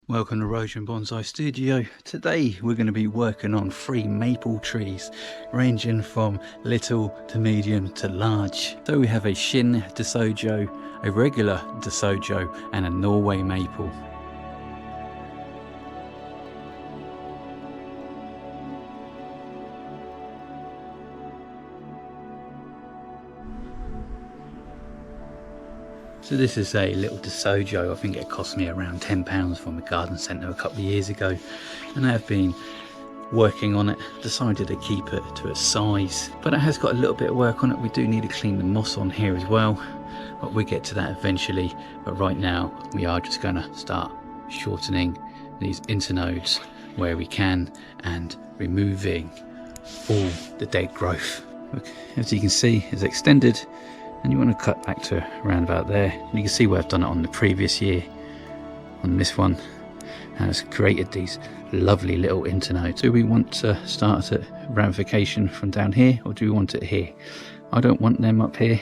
Welcome to Reg Bonsai Studio. Today we're going to be working on 3 maple trees ranging from little to medium to large. So we have a Shin Desjojo, a regular Deshojo and a Norway Maple. So this is a little Deshojo. I think it cost me around £10 from a garden centre a couple of years ago, and I have been working on it. Decided to keep it to its size, but it has got a little bit of work on it. We do need to clean the moss on here as well, but we'll get to that eventually. But right now we are just going to start shortening these internodes where we can and removing all the dead growth. Look, as you can see, it's extended, and you want to cut back to around about there. You can see where I've done it on the previous year on this one, and it's created these lovely little internodes. Do we want to start at ramification from down here, or do we want it here? I don't want them up here,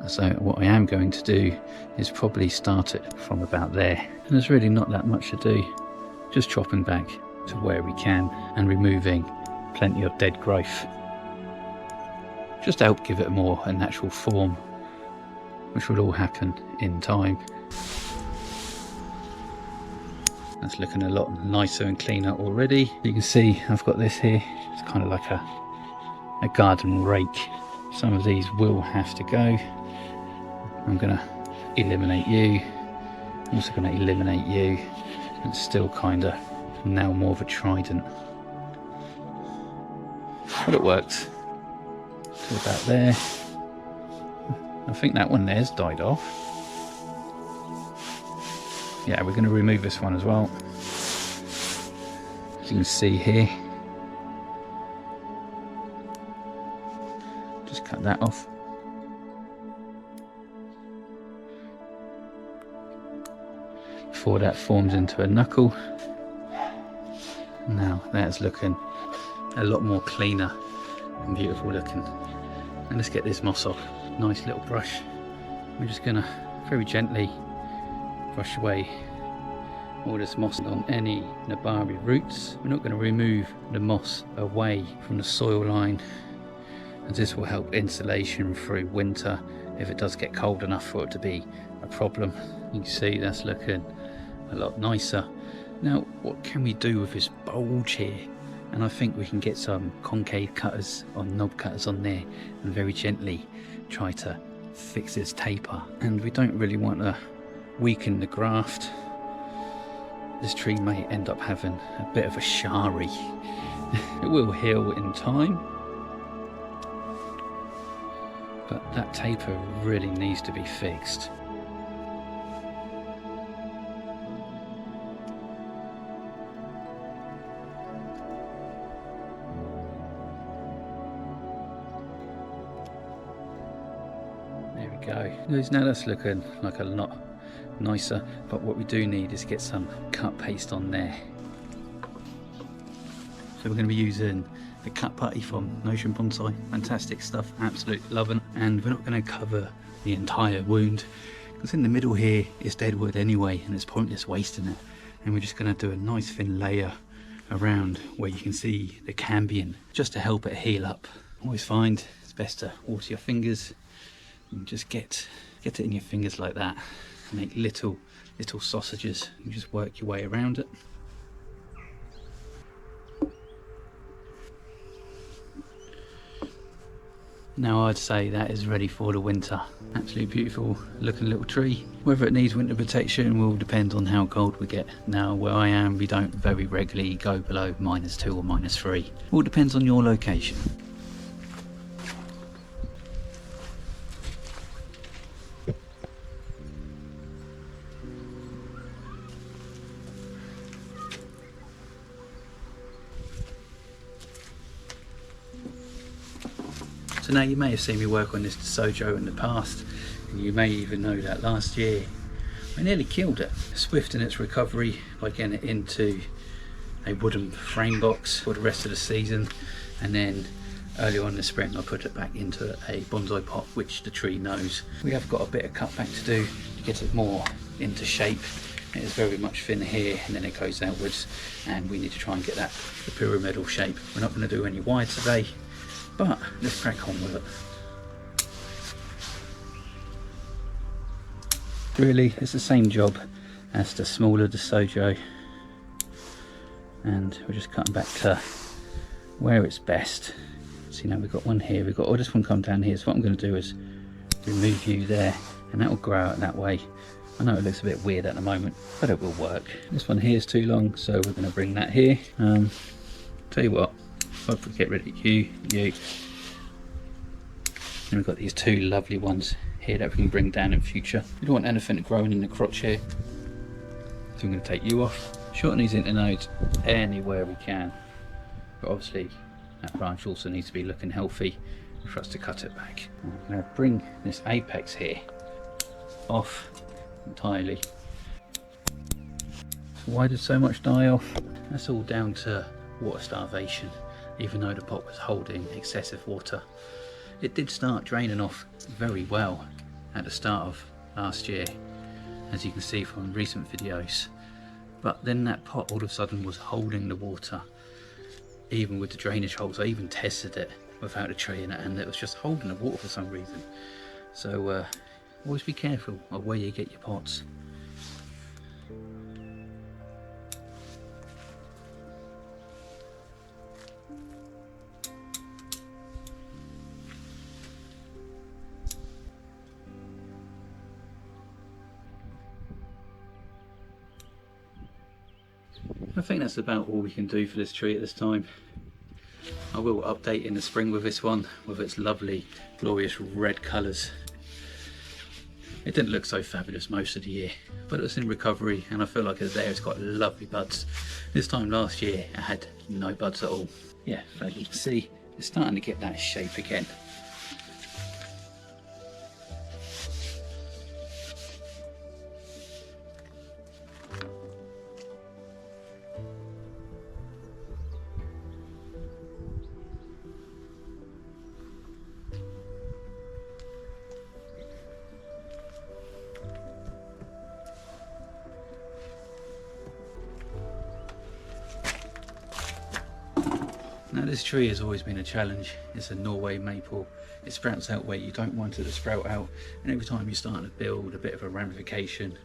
so what I am going to do is probably start it from about there. And there's really not that much to do, just chopping back to where we can and removing plenty of dead growth, just to help give it more a natural form, which will all happen in time. That's looking a lot nicer and cleaner already. You can see I've got this here. It's kind of like a garden rake. Some of these will have to go. I'm going to eliminate you. I'm also going to eliminate you. It's still kind of now more of a trident, but it works. To about there. I think that one there's died off. Yeah, we're going to remove this one as well. As you can see here, just cut that off. Before that forms into a knuckle. Now that's looking a lot more cleaner and beautiful looking. And let's get this moss off. Nice little brush. We're just going to very gently brush away all this moss on any nabari roots. We're not going to remove the moss away from the soil line, as this will help insulation through winter if it does get cold enough for it to be a problem. You can see that's looking a lot nicer. Now, what can we do with this bulge here? And I think we can get some concave cutters or knob cutters on there and very gently try to fix this taper. And we don't really want to weaken the graft. This tree may end up having a bit of a shari. It will heal in time, but that taper really needs to be fixed. Go. Now that's looking like a lot nicer, but what we do need is get some cut paste on there. So we're going to be using the cut putty from Norway Bonsai. Fantastic stuff, absolutely loving. And we're not going to cover the entire wound, because in the middle here is dead wood anyway, and it's pointless wasting it. And we're just going to do a nice thin layer around where you can see the cambium, just to help it heal up. Always find it's best to water your fingers. And just get it in your fingers like that. Make little sausages. You just work your way around it. Now I'd say that is ready for the winter. Absolutely beautiful looking little tree. Whether it needs winter protection will depend on how cold we get. Now where I am, we don't very regularly go below -2 or -3. All depends on your location. So now you may have seen me work on this Deshojo in the past, and you may even know that last year I nearly killed it. Swift in its recovery by getting it into a wooden frame box for the rest of the season, and then earlier on in the spring I put it back into a bonsai pot, which the tree knows. We have got a bit of cutback to do to get it more into shape It is very much thin here and then it goes outwards, and we need to try and get that the pyramidal shape. We're not going to do any wide today, but let's crack on with it. Really, it's the same job as the smaller Deshojo, and we're just cutting back to where it's best. So now we've got one here, we've got this one come down here. So what I'm going to do is remove you there, and that will grow out that way. I know it looks a bit weird at the moment, but it will work. This one here is too long, so we're going to bring that here. Tell you what, if we get rid of you, and we've got these two lovely ones here that we can bring down in future. We don't want anything growing in the crotch here, so I'm going to take you off. Shorten these internodes anywhere we can, but obviously that branch also needs to be looking healthy for us to cut it back. I'm going to bring this apex here off entirely. So why did so much die off? That's all down to water starvation. Even though the pot was holding excessive water, it did start draining off very well at the start of last year, as you can see from recent videos. But then that pot all of a sudden was holding the water, even with the drainage holes. I even tested it without a tree in it, and it was just holding the water for some reason. So always be careful of where you get your pots. I think that's about all we can do for this tree at this time. I will update in the spring with this one, with its lovely glorious red colours. It didn't look so fabulous most of the year, but it was in recovery, and I feel like it's got lovely buds. This time last year it had no buds at all. Yeah, so you can see it's starting to get that shape again. Now this tree has always been a challenge. It's a Norway maple. It sprouts out where you don't want it to sprout out, and every time you're starting to build a bit of a ramification,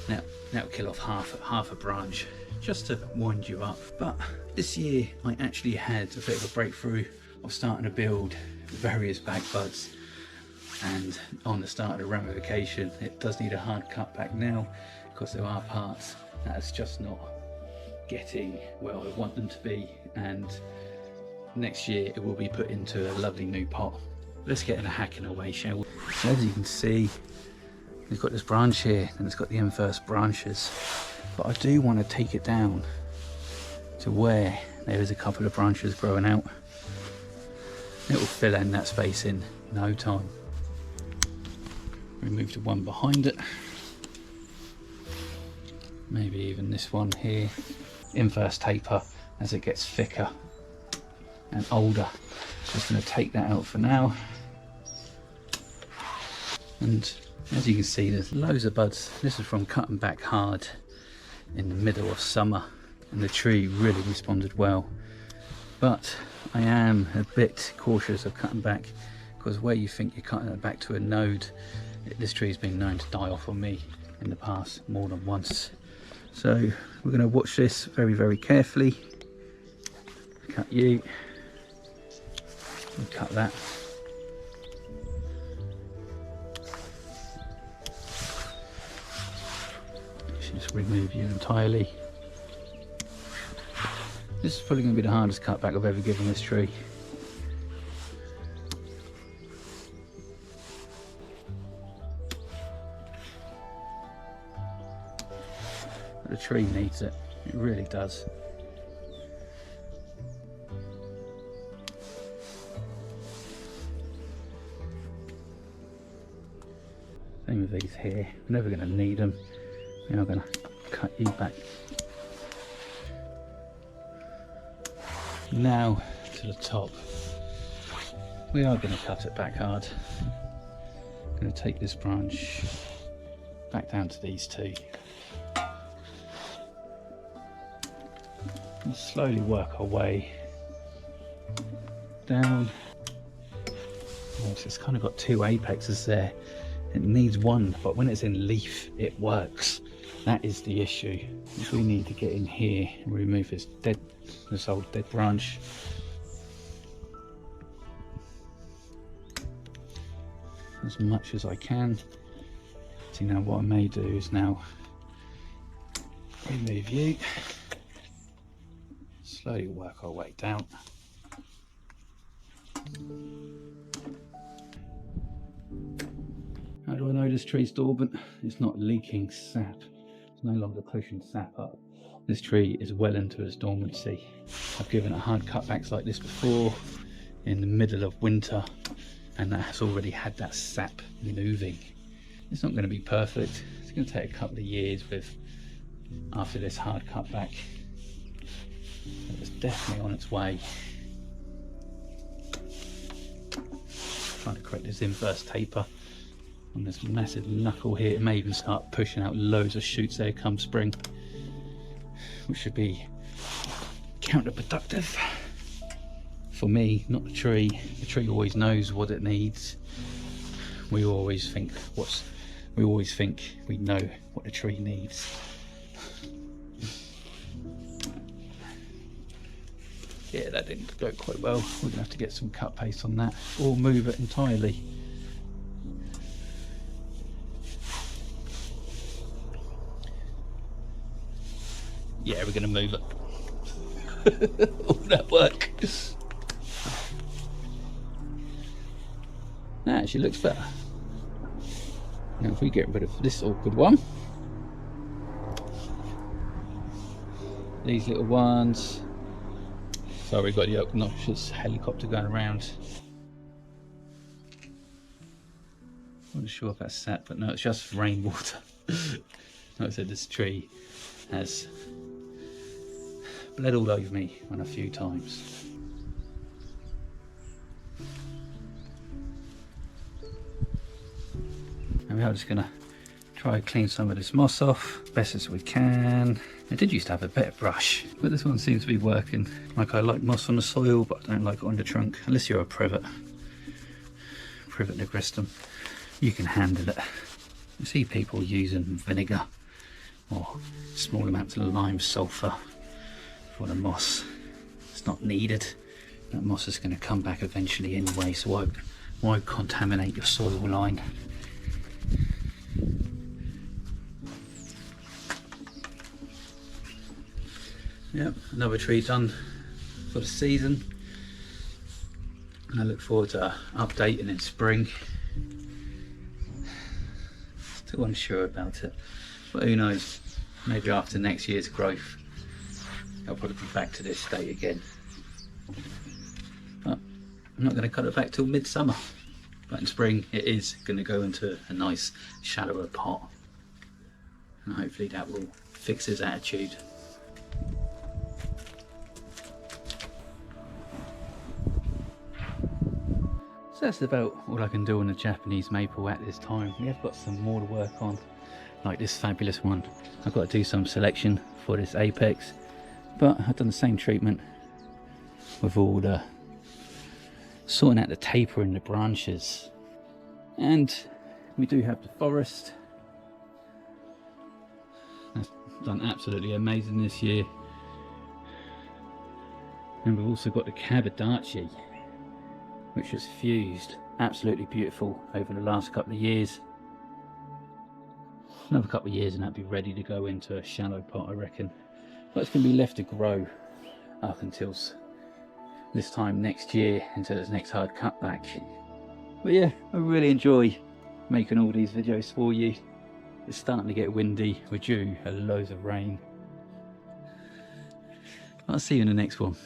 that'll kill off half a branch, just to wind you up. But this year I actually had a bit of a breakthrough of starting to build various back buds, and on the start of the ramification it does need a hard cut back now, because there are parts that it's just not getting where I want them to be, and next year it will be put into a lovely new pot. Let's get in a hacking away, shall we? So as you can see, we've got this branch here and it's got the inverse branches, but I do want to take it down to where there is a couple of branches growing out. It will fill in that space in no time. Remove the one behind it, maybe even this one here. Inverse taper as it gets thicker and older. Just going to take that out for now, and as you can see there's loads of buds. This is from cutting back hard in the middle of summer, and the tree really responded well. But I am a bit cautious of cutting back, because where you think you're cutting it back to a node, this tree's been known to die off on me in the past more than once. So we're going to watch this very, very carefully. Cut you, and cut that. Just remove you entirely. This is probably going to be the hardest cut back I've ever given this tree. But the tree needs it, it really does. Same with these here, we're never going to need them. We are going to cut you back. Now to the top. We are going to cut it back hard. I'm going to take this branch back down to these two. We'll slowly work our way down. Oh, so it's kind of got two apexes there. It needs one, but when it's in leaf, it works. That is the issue. So we need to get in here and remove this old dead branch. As much as I can. See, now what I may do is now remove you. Slowly work our way down. How do I know this tree's dormant? It's not leaking sap. It's no longer pushing sap up. This tree is well into its dormancy. I've given it hard cutbacks like this before in the middle of winter, and that has already had that sap moving. It's not going to be perfect. It's going to take a couple of years after this hard cutback. It's definitely on its way. Trying to correct this inverse taper on this massive knuckle here. It may even start pushing out loads of shoots there come spring, which should be counterproductive for me, not the tree. The tree always knows what it needs. We always think we know what the tree needs. Yeah, that didn't go quite well. We're gonna have to get some cut paste on that or move it entirely. Yeah, we're gonna move it. All that work. That actually looks better. Now if we get rid of this awkward one, these little ones. So we've got the obnoxious helicopter going around. I'm not sure if that's sap, but no, it's just rainwater. Like I said, this tree has bled all over me on a few times. And we are just going to try and clean some of this moss off best as we can. I did used to have a better brush, but this one seems to be working. Like, I like moss on the soil, but I don't like it on the trunk, unless you're a privet nigristum. You can handle it. You see people using vinegar or small amounts of lime sulfur for the moss. It's not needed. That moss is going to come back eventually anyway, so why contaminate your soil line? Yep, another tree done for the season, and I look forward to updating in spring. Still unsure about it, but who knows, maybe after next year's growth I'll probably be back to this state again. But I'm not going to cut it back till midsummer, but in spring it is going to go into a nice shallower pot, and hopefully that will fix his attitude. So that's about all I can do on the Japanese maple at this time. We have got some more to work on, like this fabulous one. I've got to do some selection for this apex, but I've done the same treatment with all the sorting out the taper in the branches. And we do have the forest. That's done absolutely amazing this year. And we've also got the Kabadachi, which has fused absolutely beautiful over the last couple of years. Another couple of years and that'll be ready to go into a shallow pot, I reckon. But it's going to be left to grow up until this time next year, until this next hard cutback. But yeah, I really enjoy making all these videos for you. It's starting to get windy, we're due loads of rain. I'll see you in the next one.